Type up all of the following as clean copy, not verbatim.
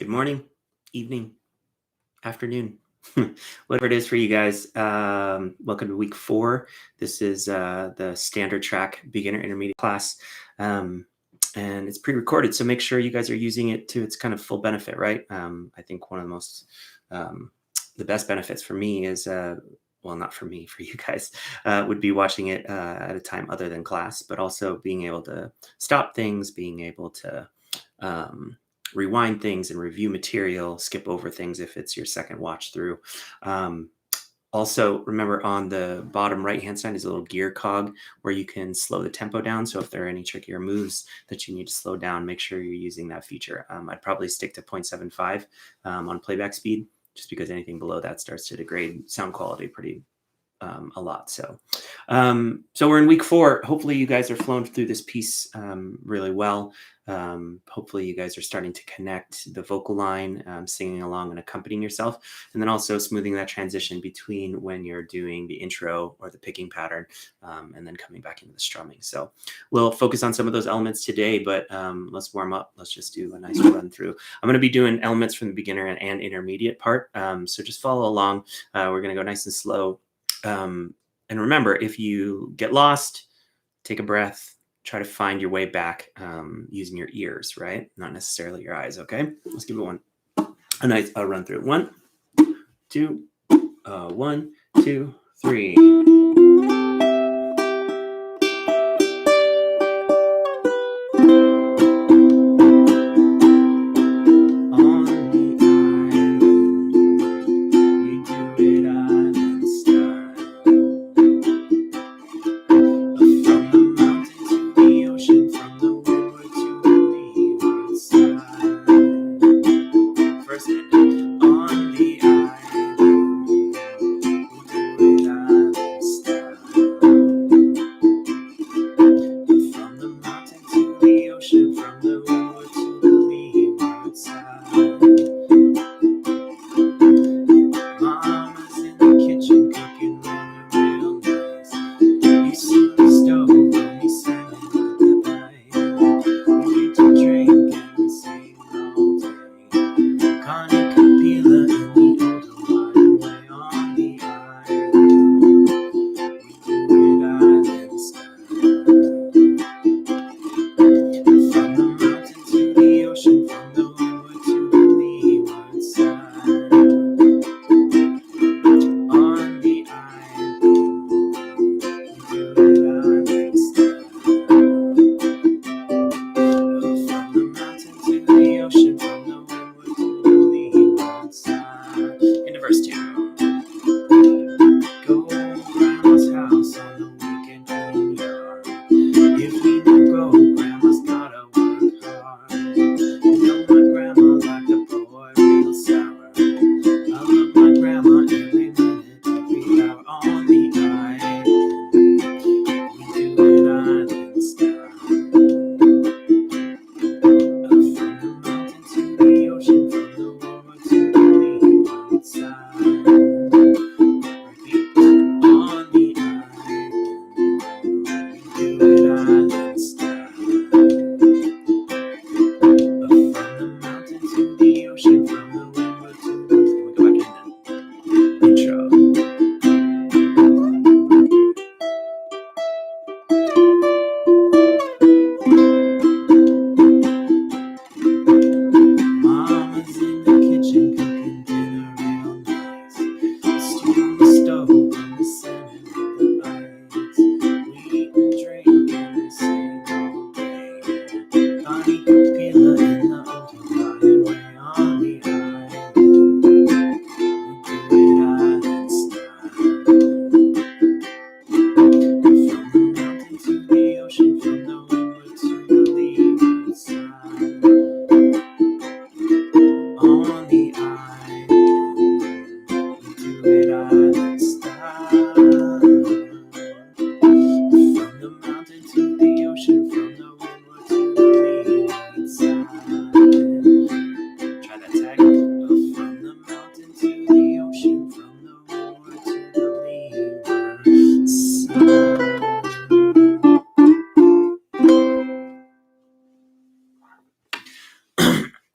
Good morning, evening, afternoon, whatever it is for you guys. Welcome to week 4. This is the standard track beginner intermediate class. And it's pre-recorded, so make sure you guys are using it to its kind of full benefit, right? I think one of the best benefits for me is, well, not for me, for you guys, would be watching it at a time other than class, but also being able to stop things, being able to rewind things and review material, skip over things if it's your second watch through. Also, remember on the bottom right-hand side is a little gear cog where you can slow the tempo down. So if there are any trickier moves that you need to slow down, make sure you're using that feature. I'd probably stick to 0.75 on playback speed, just because anything below that starts to degrade sound quality pretty a lot. So we're in week 4. Hopefully you guys are flowing through this piece really well. Hopefully you guys are starting to connect the vocal line, singing along and accompanying yourself, and then also smoothing that transition between when you're doing the intro or the picking pattern and then coming back into the strumming. So we'll focus on some of those elements today, but let's warm up. Let's just do a nice run through. I'm going to be doing elements from the beginner and intermediate part. So just follow along. We're going to go nice and slow. And remember, if you get lost, take a breath, try to find your way back using your ears, right? Not necessarily your eyes, okay? Let's give it a nice run through. 1, 2, 1, 2, 3.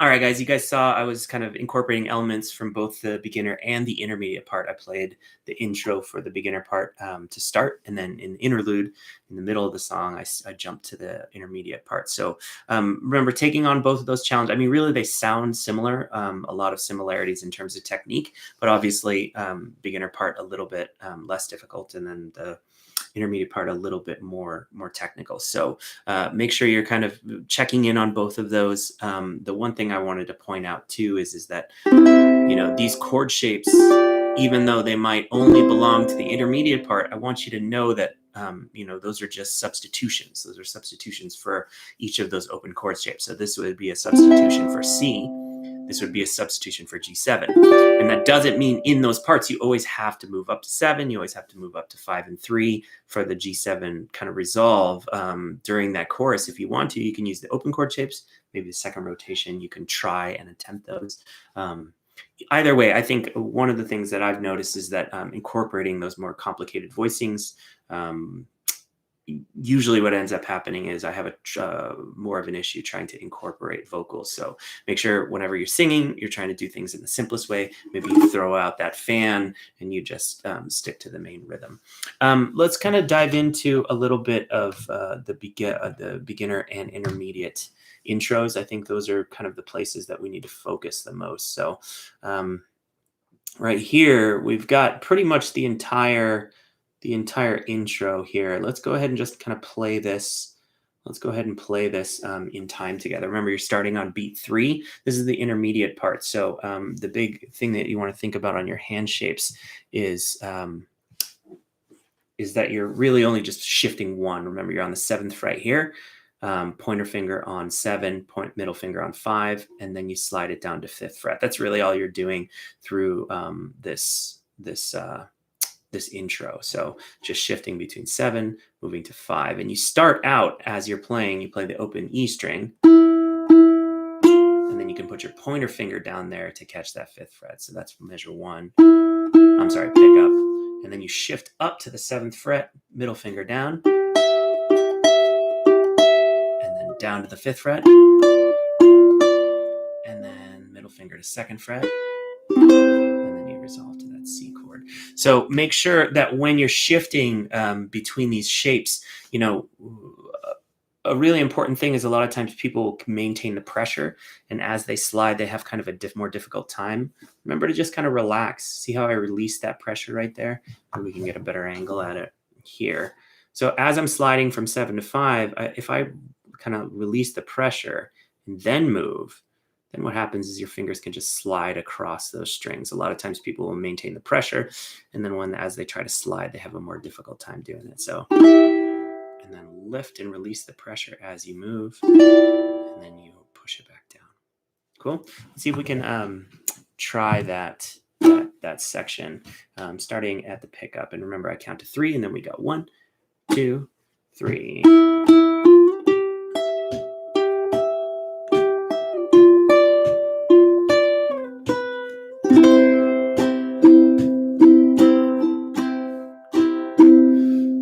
All right, guys, you guys saw I was kind of incorporating elements from both the beginner and the intermediate part. I played the intro for the beginner part to start, and then in the interlude, in the middle of the song, I jumped to the intermediate part. So remember, taking on both of those challenges, I mean, really, they sound similar, a lot of similarities in terms of technique, but obviously, beginner part a little bit less difficult, and then the intermediate part a little bit more technical. So make sure you're kind of checking in on both of those. The one thing I wanted to point out too is that these chord shapes, even though they might only belong to the intermediate part, I want you to know that those are just substitutions. Those are substitutions for each of those open chord shapes. So this would be a substitution for C. This would be a substitution for G7. And that doesn't mean in those parts, you always have to move up to 7. You always have to move up to 5 and 3 for the G7 kind of resolve during that chorus. If you want to, you can use the open chord shapes. Maybe the second rotation, you can try and attempt those. Either way, I think one of the things that I've noticed is that incorporating those more complicated voicings, usually what ends up happening is I have more of an issue trying to incorporate vocals. So make sure whenever you're singing, you're trying to do things in the simplest way. Maybe you throw out that fan and you just stick to the main rhythm. Let's kind of dive into a little bit of the beginner and intermediate intros. I think those are kind of the places that we need to focus the most. So right here, we've got pretty much the entire intro here. Let's go ahead and just kind of play this. Let's go ahead and play this in time together. Remember, you're starting on beat 3. This is the intermediate part. So the big thing that you want to think about on your hand shapes is that you're really only just shifting 1. Remember, you're on the 7th fret here. Pointer finger on 7, middle finger on 5, and then you slide it down to 5th fret. That's really all you're doing through this intro. So just shifting between 7, moving to 5. And you start out as you're playing, you play the open E string. And then you can put your pointer finger down there to catch that 5th fret. So that's measure 1. I'm sorry, pick up. And then you shift up to the 7th fret, middle finger down. And then down to the 5th fret. And then middle finger to 2nd fret. And then you resolve to that C chord. So make sure that when you're shifting between these shapes, a really important thing is a lot of times people maintain the pressure, and as they slide, they have kind of a more difficult time. Remember to just kind of relax. See how I release that pressure right there? And we can get a better angle at it here. So as I'm sliding from 7 to 5, if I kind of release the pressure and then move, then what happens is your fingers can just slide across those strings. A lot of times people will maintain the pressure, and then as they try to slide, they have a more difficult time doing it. So, and then lift and release the pressure as you move, and then you push it back down. Cool. Let's see if we can try that section, starting at the pickup. And remember, I count to 3, and then we go 1, 2, 3.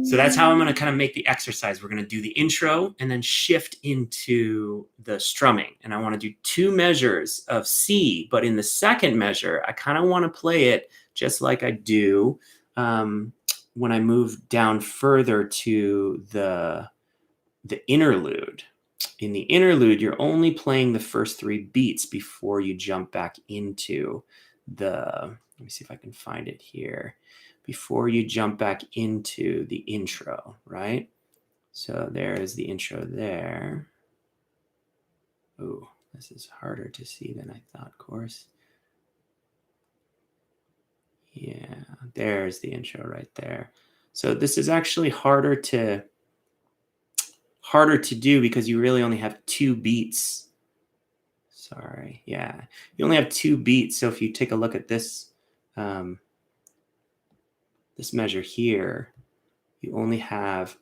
So that's how I'm going to kind of make the exercise. We're going to do the intro and then shift into the strumming. And I want to do 2 measures of C, but in the second measure, I kind of want to play it just like I do when I move down further to the interlude. In the interlude, you're only playing the first 3 beats before you jump back into let me see if I can find it here. Before you jump back into the intro, right? So there's the intro there. Oh, this is harder to see than I thought, of course. Yeah, there's the intro right there. So this is actually harder to do because you really only have 2 beats. Sorry, yeah. You only have 2 beats. So if you take a look at this, this measure here, you only have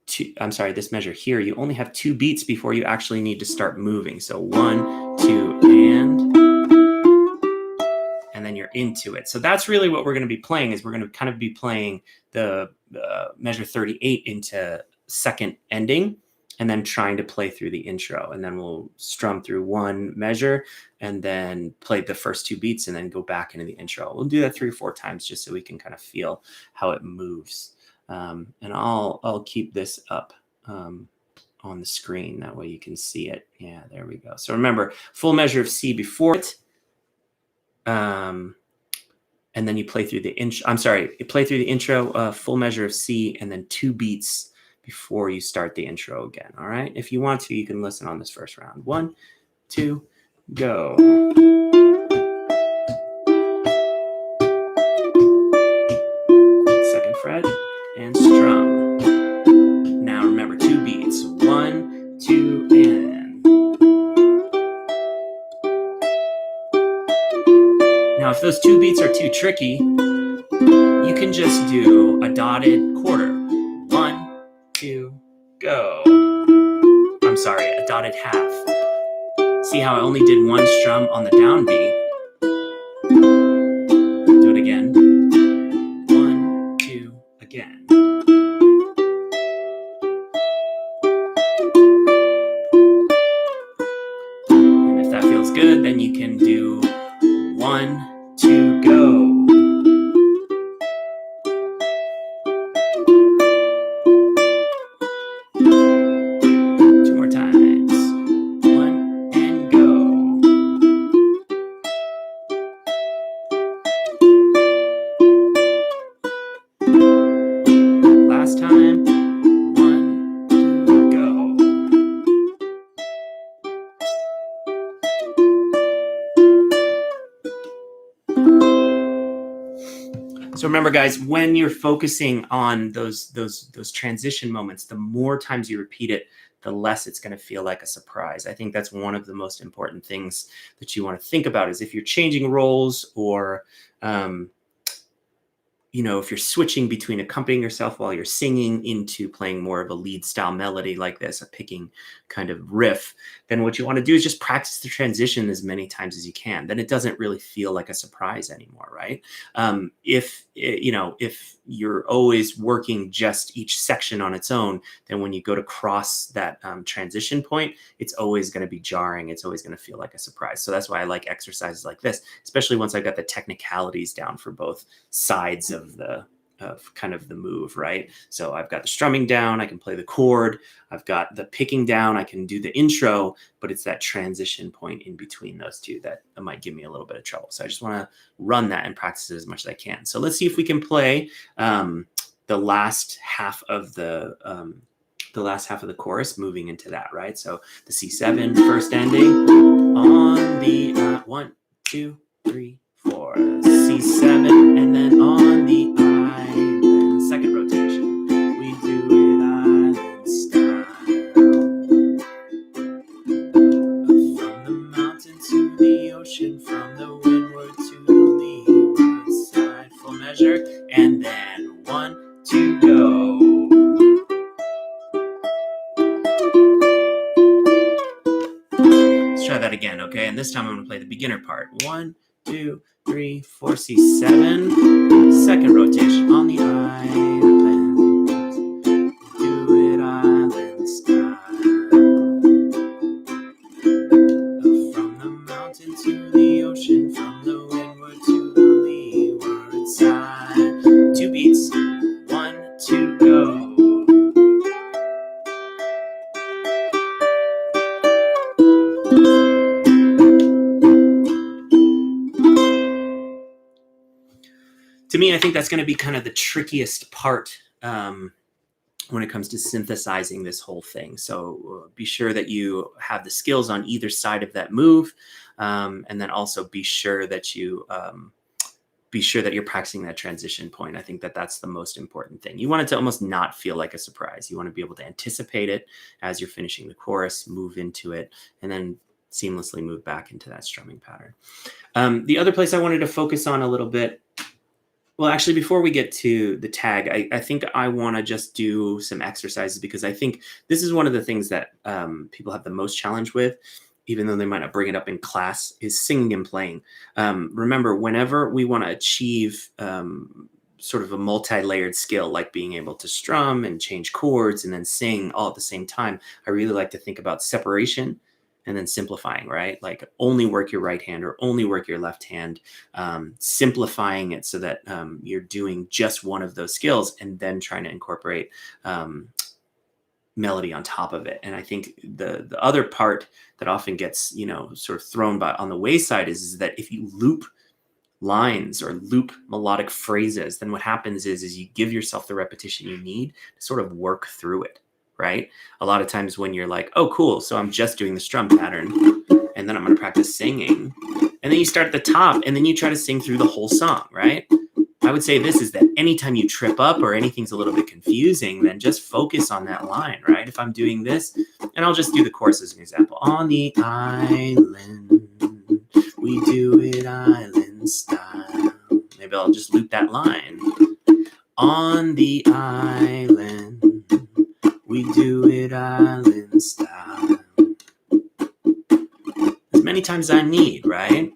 this measure here, you only have 2 beats before you actually need to start moving. So 1, 2, and then you're into it. So that's really what we're going to be playing, is we're going to kind of be playing the measure 38 into second ending. and then trying to play through the intro. And then we'll strum through one measure and then play the first 2 beats and then go back into the intro. We'll do that 3 or 4 times just so we can kind of feel how it moves. And I'll keep this up on the screen. That way you can see it. Yeah, there we go. So remember, full measure of C before it. And then you play through the intro. I'm sorry, you play through the intro, full measure of C, and then 2 beats before you start the intro again. All right. If you want to, you can listen on this first round. 1, 2, go. Second fret and strum. Now remember, 2 beats. 1, 2, and. Now, if those 2 beats are too tricky, you can just do a dotted quarter. 1, 2, go. I'm sorry, a dotted half. See how I only did 1 strum on the downbeat? Do it again. 1, 2, again. And if that feels good, then you can do 1, 2, go. So remember, guys, when you're focusing on those transition moments, the more times you repeat it, the less it's going to feel like a surprise. I think that's one of the most important things that you want to think about is if you're changing roles or, if you're switching between accompanying yourself while you're singing into playing more of a lead style melody like this, a picking kind of riff, then what you want to do is just practice the transition as many times as you can. Then it doesn't really feel like a surprise anymore, right? If you're always working just each section on its own, then when you go to cross that transition point, it's always going to be jarring. It's always going to feel like a surprise. So that's why I like exercises like this, especially once I got the technicalities down for both sides of kind of the move, right? So I've got the strumming down, I can play the chord, I've got the picking down, I can do the intro, but it's that transition point in between those two that might give me a little bit of trouble. So I just want to run that and practice it as much as I can. So let's see if we can play the last half of the chorus, moving into that, right? So the C7 first ending on the 1, 2, 3, 4, C7, and then on the I, second rotation, we do it island style. From the mountain to the ocean, from the windward to the leeward side, full measure, and then 1, 2, go. Let's try that again, okay? And this time I'm going to play the beginner part. 1, 2, 3, 4, C7, second rotation on the island, do it island style. From the mountain to the ocean, from the windward to the leeward side. 2 beats, 1, 2, go. To me, I think that's going to be kind of the trickiest part when it comes to synthesizing this whole thing. So be sure that you have the skills on either side of that move, and then also be sure that you're practicing that transition point. I think that that's the most important thing. You want it to almost not feel like a surprise. You want to be able to anticipate it as you're finishing the chorus, move into it, and then seamlessly move back into that strumming pattern. The other place I wanted to focus on a little bit, well, actually, before we get to the tag, I think I want to just do some exercises because I think this is one of the things that people have the most challenge with, even though they might not bring it up in class, is singing and playing. Remember, whenever we want to achieve sort of a multi-layered skill, like being able to strum and change chords and then sing all at the same time, I really like to think about separation and then simplifying, right? Like only work your right hand or only work your left hand, simplifying it so that you're doing just one of those skills and then trying to incorporate melody on top of it. And I think the other part that often gets, sort of thrown by on the wayside is that if you loop lines or loop melodic phrases, then what happens is you give yourself the repetition you need to sort of work through it, right? A lot of times when you're like, oh, cool, so I'm just doing the strum pattern and then I'm going to practice singing. And then you start at the top and then you try to sing through the whole song, right? I would say this is that anytime you trip up or anything's a little bit confusing, then just focus on that line, right? If I'm doing this, and I'll just do the chorus as an example. On the island, we do it island style. Maybe I'll just loop that line. On the island, we do it island style. As many times as I need, right?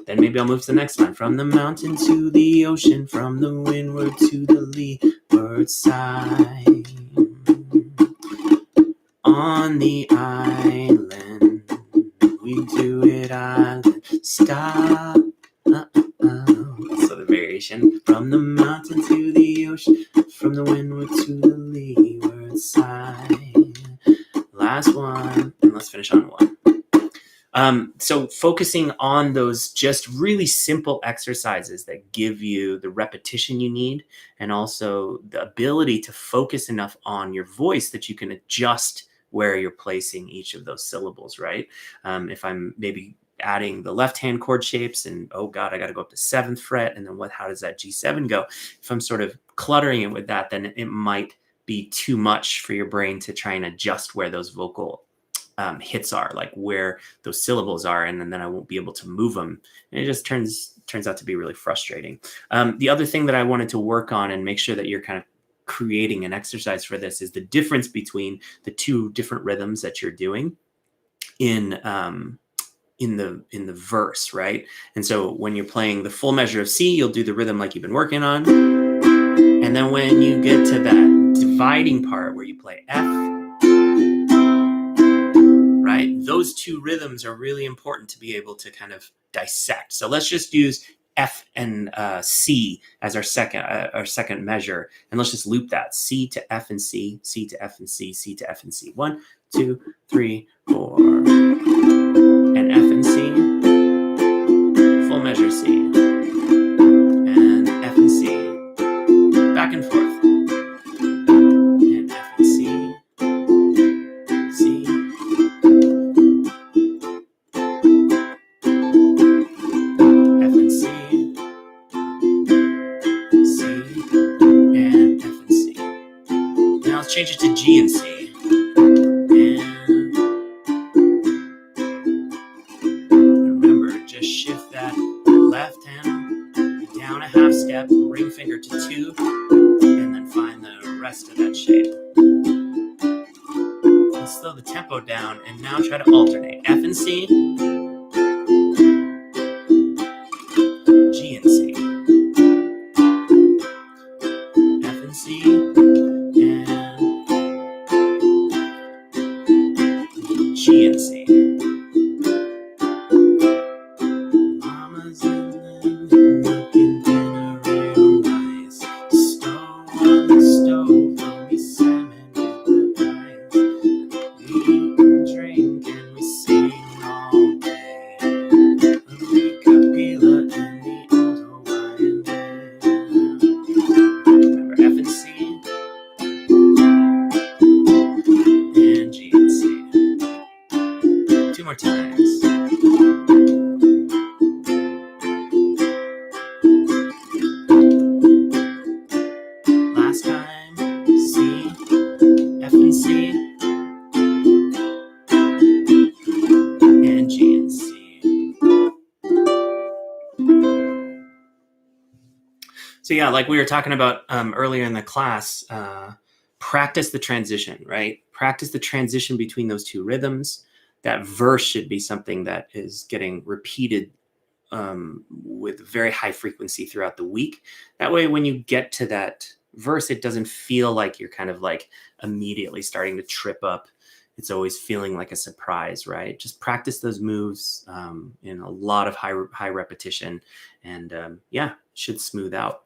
Then maybe I'll move to the next line. From the mountain to the ocean, from the windward to the leeward side. On the island, we do it island style. So the variation. From the mountain to the ocean, from the windward to the leeward side. Last one, and let's finish on one. So focusing on those just really simple exercises that give you the repetition you need and also the ability to focus enough on your voice that you can adjust where you're placing each of those syllables, right? If I'm maybe adding the left hand chord shapes and, oh God, I got to go up to 7th fret. And then how does that G7 go? If I'm sort of cluttering it with that, then it might be too much for your brain to try and adjust where those vocal hits are, like where those syllables are, and then I won't be able to move them. And it just turns out to be really frustrating. The other thing that I wanted to work on and make sure that you're kind of creating an exercise for this is the difference between the two different rhythms that you're doing in the verse, right? And so when you're playing the full measure of C, you'll do the rhythm like you've been working on. And then when you get to that dividing part where you play F, right? Those two rhythms are really important to be able to kind of dissect. So let's just use F and C as our second measure, and let's just loop that: C to F and C, C to F and C, C to F and C. 1, 2, 3, 4, and F and C, full measure C, and F and C, back and forth. Change it to G and C. And remember, just shift that left hand down a half step, ring finger to 2, and then find the rest of that shape. And slow the tempo down, and now try to alternate. F and C, G and C. F and C, G and C. Mama's in the making dinner real nice. Stove on the stove, only salmon with the rice. We eat and drink and we sing all day. A cappella in the old Hawaiian way. Remember F and C, and G and C. 2 more times. Last time, C, F and C, and G and C. So yeah, like we were talking about earlier in the class, practice the transition, right? Practice the transition between those two rhythms. That verse should be something that is getting repeated with very high frequency throughout the week. That way, when you get to that verse, it doesn't feel like you're kind of like immediately starting to trip up. It's always feeling like a surprise, right? Just practice those moves in a lot of high repetition, and yeah, should smooth out.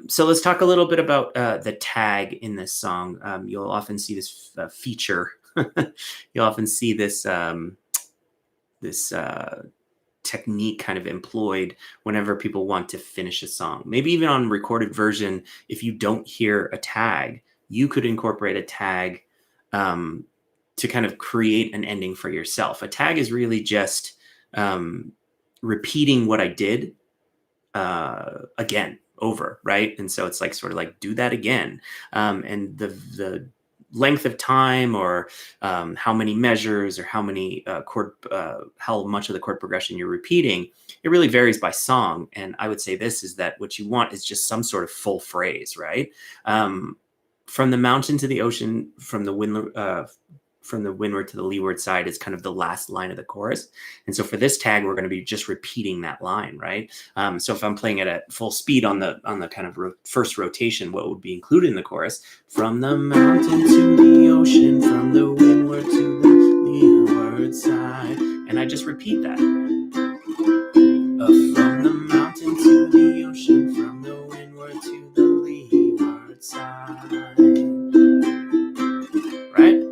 So let's talk a little bit about the tag in this song. You'll often see this feature. You'll often see this this technique kind of employed whenever people want to finish a song. Maybe even on recorded version, if you don't hear a tag, you could incorporate a tag to kind of create an ending for yourself. A tag is really just repeating what I did again, over, right? And so it's like sort of like do that again. And the length of time or how many measures or how many how much of the chord progression you're repeating, it really varies by song. And I would say this is that what you want is just some sort of full phrase, right? From the mountain to the ocean, from the windward to the leeward side is kind of the last line of the chorus. And so for this tag, we're going to be just repeating that line, right? So if I'm playing it at full speed on the kind of first rotation, what would be included in the chorus? From the mountain to the ocean, from the windward to the leeward side. And I just repeat that. From the mountain to the ocean, from the windward to the leeward side. Right?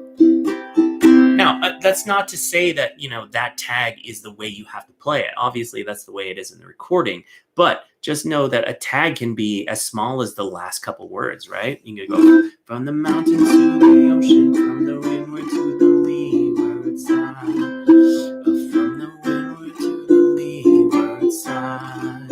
Now, that's not to say that, that tag is the way you have to play it. Obviously, that's the way it is in the recording. But just know that a tag can be as small as the last couple words, right? You can go from the mountain to the ocean, from the windward to the leeward side. From the windward to the leeward side.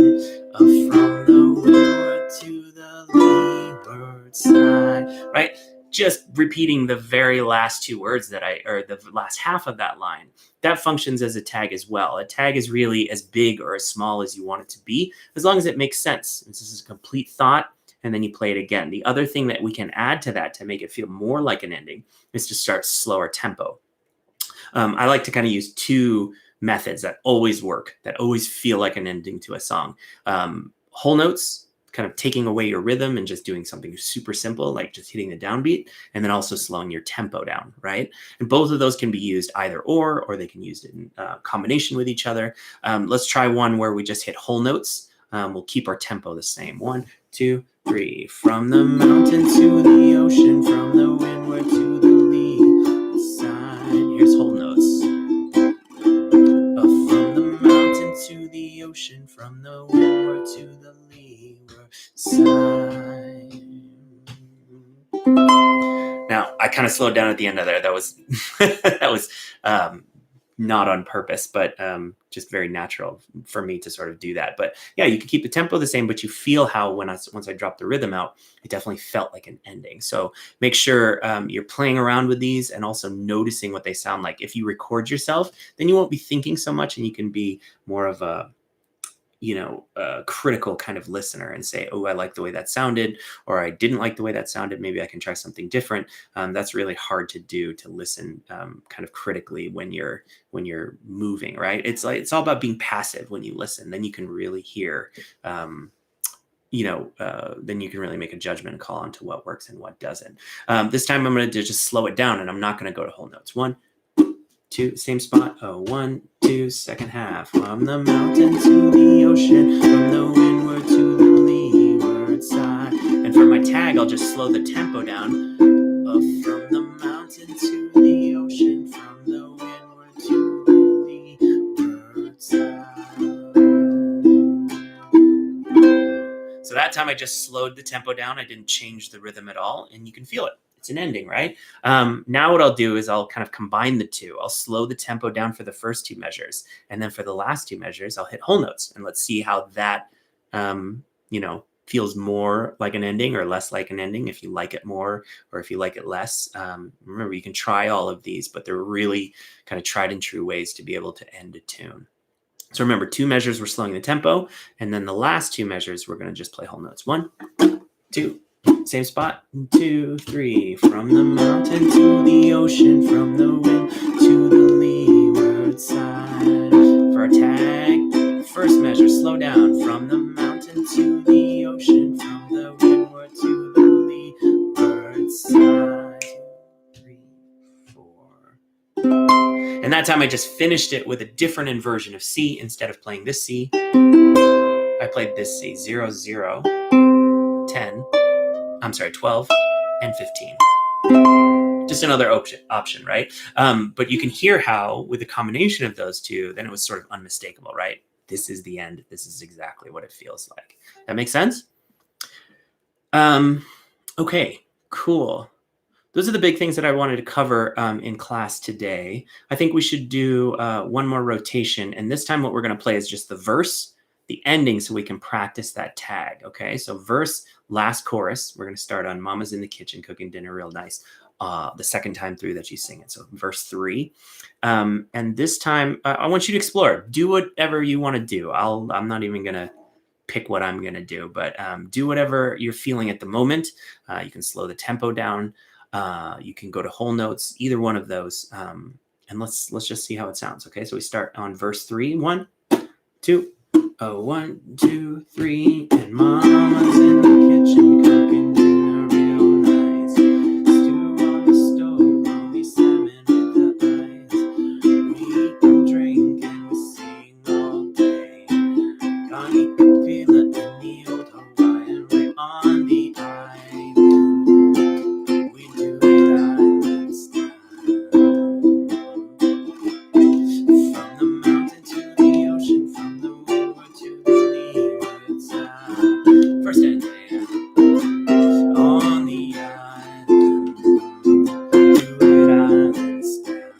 From the windward to the leeward side. Right? Just repeating the very last two words or the last half of that line, that functions as a tag as well. A tag is really as big or as small as you want it to be, as long as it makes sense. This is a complete thought, and then you play it again. The other thing that we can add to that to make it feel more like an ending is to start slower tempo. I like to kind of use two methods that always work, that always feel like an ending to a song. Whole notes, kind of taking away your rhythm and just doing something super simple, like just hitting the downbeat, and then also slowing your tempo down, right? And both of those can be used either or they can be used in combination with each other. Let's try one where we just hit whole notes. We'll keep our tempo the same. 1, 2, 3. From the mountain to the ocean, from the windward to the lee side. Here's whole notes. From the mountain to the ocean, from the windward to the leeward side. Now, I kind of slowed down at the end of there. That was that was not on purpose, but just very natural for me to sort of do that. But yeah, you can keep the tempo the same, but you feel how once I dropped the rhythm out, it definitely felt like an ending. So make sure you're playing around with these and also noticing what they sound like. If you record yourself, then you won't be thinking so much, and you can be more of a critical kind of listener and say, oh, I like the way that sounded, or I didn't like the way that sounded. Maybe I can try something different. That's really hard to do, to listen kind of critically when you're moving, right? It's all about being passive when you listen. Then you can really hear, then you can really make a judgment call onto what works and what doesn't. This time I'm going to just slow it down, and I'm not going to go to whole notes. 1, 2, same spot. 1, 2, second half. From the mountain to the ocean, from the windward to the leeward side. And for my tag, I'll just slow the tempo down. From the mountain to the ocean, from the windward to the leeward side. So that time I just slowed the tempo down. I didn't change the rhythm at all, and you can feel it. It's an ending, right? Now what I'll do is I'll kind of combine the two. I'll slow the tempo down for the first two measures. And then for the last two measures, I'll hit whole notes. And let's see how that, feels more like an ending or less like an ending, if you like it more or if you like it less. Remember, you can try all of these, but they're really kind of tried and true ways to be able to end a tune. So remember, 2 measures, we're slowing the tempo. And then the last 2 measures, we're going to just play whole notes. 1, 2, same spot. 2, 3. From the mountain to the ocean, from the wind to the leeward side. For our tag, first And that time I just finished it with a different inversion of C. Instead of playing this C, I played this C, 0, 0, 10, 12, and 15. Just another option, right? But you can hear how with the combination of those two, then it was sort of unmistakable, right? This is the end. This is exactly what it feels like. That makes sense? Okay, cool. Those are the big things that I wanted to cover in class today. I think we should do one more rotation. And this time what we're going to play is just the verse, the ending, so we can practice that tag. Okay, so verse, last chorus. We're going to start on Mama's in the kitchen cooking dinner real nice. The second time through that you sing it. So verse 3. And this time I want you to explore. Do whatever you want to do. I'm not even going to pick what I'm going to do, but do whatever you're feeling at the moment. You can slow the tempo down. You can go to whole notes, either one of those. And let's just see how it sounds. Okay, so we start on verse 3. 1, 2. Oh, 1, 2, 3. And Mama's in the kitchen cooking dinner real nice. Stew on the stove, mommy salmon with the eyes. We eat and drink and we sing all day. Connie Kapila in the old Hawaiian right on the eye. We do it island style. From the mountain to the ocean, from the windward to the leeward side. First and on the island. Do it island style.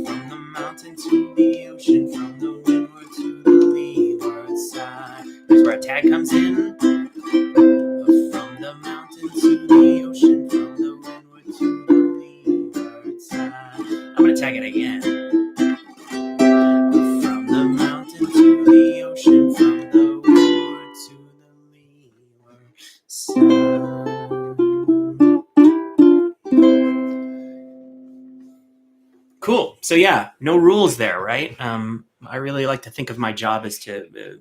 From the mountain to the ocean, from the windward to the leeward side. Here's where our tag comes in. From the mountain to the ocean, from the windward to the leeward side. I'm going to tag it again. From the mountain to the ocean, from the windward to the leeward side. Cool. So yeah, no rules there, right? I really like to think of my job as to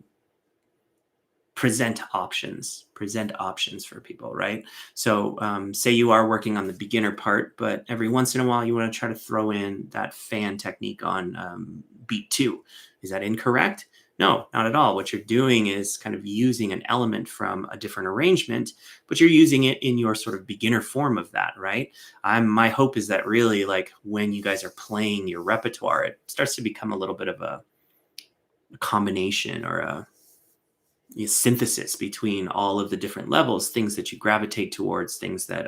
present options for people, right? So say you are working on the beginner part, but every once in a while you want to try to throw in that fan technique on beat 2. Is that incorrect? No, not at all. What you're doing is kind of using an element from a different arrangement, but you're using it in your sort of beginner form of that, right? My hope is that really, like, when you guys are playing your repertoire, it starts to become a little bit of a combination or a synthesis between all of the different levels, things that you gravitate towards, things that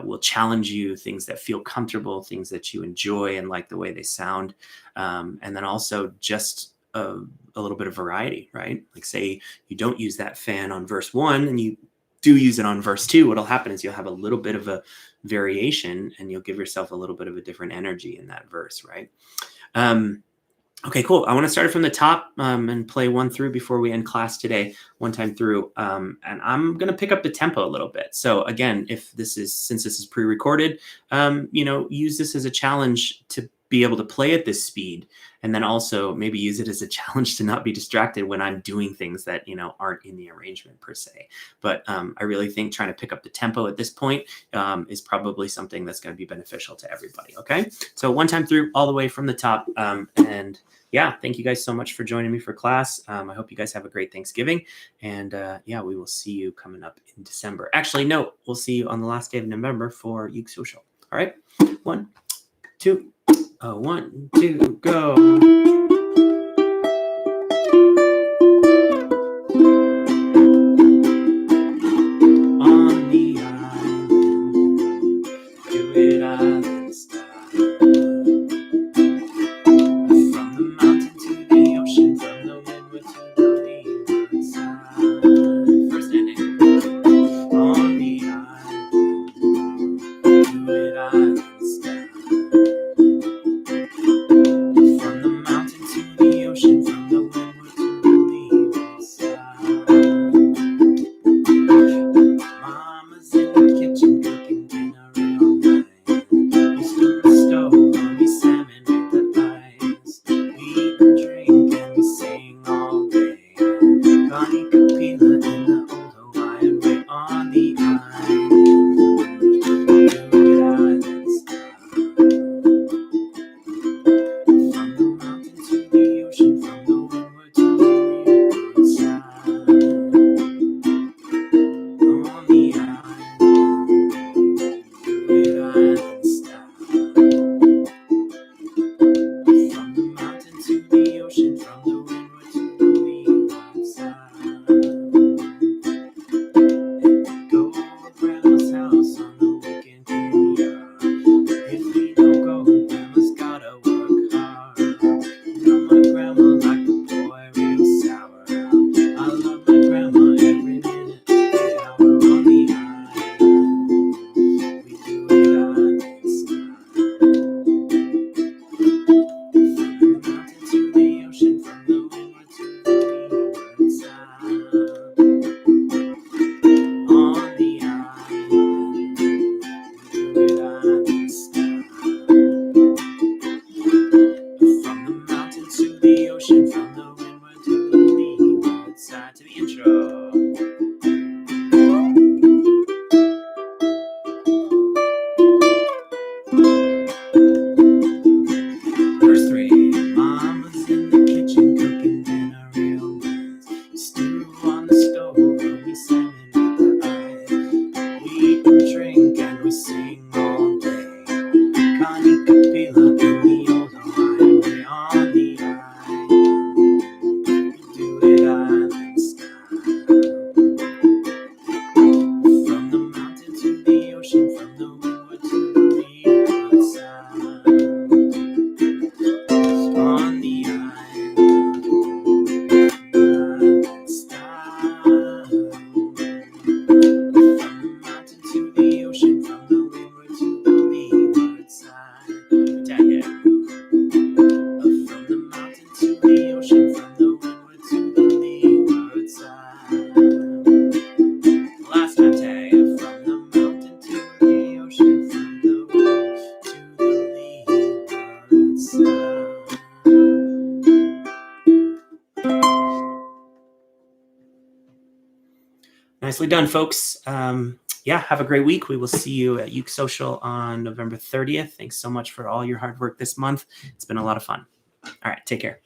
will challenge you, things that feel comfortable, things that you enjoy and like the way they sound. And then also just a little bit of variety, right? Like, say you don't use that fan on verse 1 and you do use it on verse 2, what'll happen is you'll have a little bit of a variation and you'll give yourself a little bit of a different energy in that verse, right? Okay, cool. I want to start from the top and play 1 through before we end class today, one time through. And I'm going to pick up the tempo a little bit. So again, since this is pre-recorded, use this as a challenge to be able to play at this speed. And then also maybe use it as a challenge to not be distracted when I'm doing things that, aren't in the arrangement per se. But I really think trying to pick up the tempo at this point is probably something that's going to be beneficial to everybody. Okay. So one time through all the way from the top. And yeah, thank you guys so much for joining me for class. I hope you guys have a great Thanksgiving. And yeah, we will see you coming up in December. Actually, no, we'll see you on the last day of November for Youth Social. All right. 1, 2. 1, 2, go. On the island, do it island style. From the mountain to the ocean, from the windward to the leeward side. First ending. On the island, do it island style. From the mountain to the ocean, from the windward to the leeward side. Mama's in the kitchen cooking dinner real nice. sing all day. Connie Kapila in the old Hawaiian way on the island. We do it island style. From the mountain to the ocean, from the windward to the leeward side. On the island style. From the mountain to the ocean, from the windward to the leeward side. Tag it. From the mountain to the ocean, from the windward to the leeward side. Last time, tag. From the mountain to the ocean, from the windward to the leeward side. Nicely done, folks. Yeah, have a great week. We will see you at Uke Social on November 30th. Thanks so much for all your hard work this month. It's been a lot of fun. All right, take care.